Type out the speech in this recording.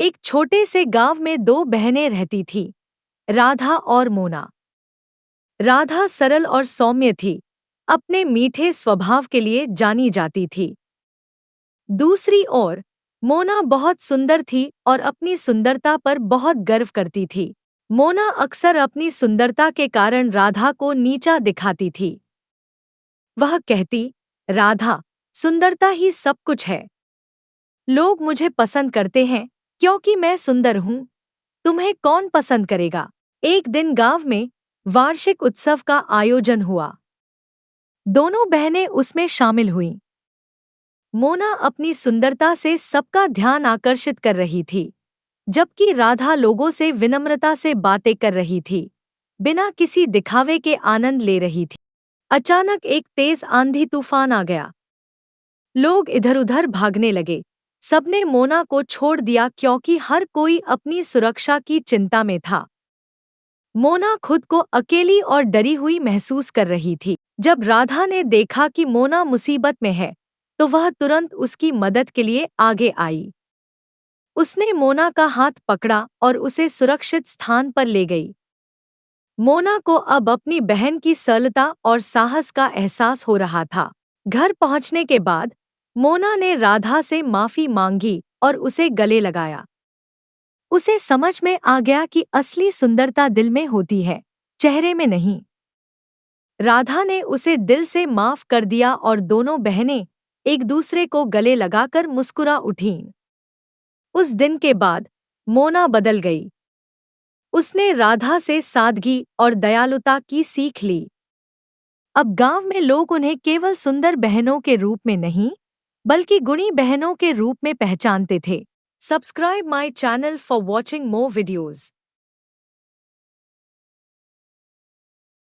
एक छोटे से गांव में दो बहनें रहती थीं, राधा और मोना। राधा सरल और सौम्य थी, अपने मीठे स्वभाव के लिए जानी जाती थी। दूसरी ओर मोना बहुत सुंदर थी और अपनी सुंदरता पर बहुत गर्व करती थी। मोना अक्सर अपनी सुंदरता के कारण राधा को नीचा दिखाती थी। वह कहती, राधा, सुंदरता ही सब कुछ है। लोग मुझे पसंद करते हैं क्योंकि मैं सुंदर हूँ। तुम्हें कौन पसंद करेगा? एक दिन गांव में वार्षिक उत्सव का आयोजन हुआ। दोनों बहनें उसमें शामिल हुईं। मोना अपनी सुंदरता से सबका ध्यान आकर्षित कर रही थी, जबकि राधा लोगों से विनम्रता से बातें कर रही थी, बिना किसी दिखावे के आनंद ले रही थी। अचानक एक तेज आंधी तूफान आ गया। लोग इधर-उधर भागने लगे। सबने मोना को छोड़ दिया क्योंकि हर कोई अपनी सुरक्षा की चिंता में था। मोना खुद को अकेली और डरी हुई महसूस कर रही थी। जब राधा ने देखा कि मोना मुसीबत में है, तो वह तुरंत उसकी मदद के लिए आगे आई। उसने मोना का हाथ पकड़ा और उसे सुरक्षित स्थान पर ले गई। मोना को अब अपनी बहन की सरलता और साहस का एहसास हो रहा था। घर पहुंचने के बाद मोना ने राधा से माफी मांगी और उसे गले लगाया। उसे समझ में आ गया कि असली सुंदरता दिल में होती है, चेहरे में नहीं। राधा ने उसे दिल से माफ कर दिया और दोनों बहनें एक दूसरे को गले लगाकर मुस्कुरा उठीं। उस दिन के बाद मोना बदल गई। उसने राधा से सादगी और दयालुता की सीख ली। अब गांव में लोग उन्हें केवल सुंदर बहनों के रूप में नहीं, बल्कि गुणी बहनों के रूप में पहचानते थे। Subscribe my channel for watching more videos.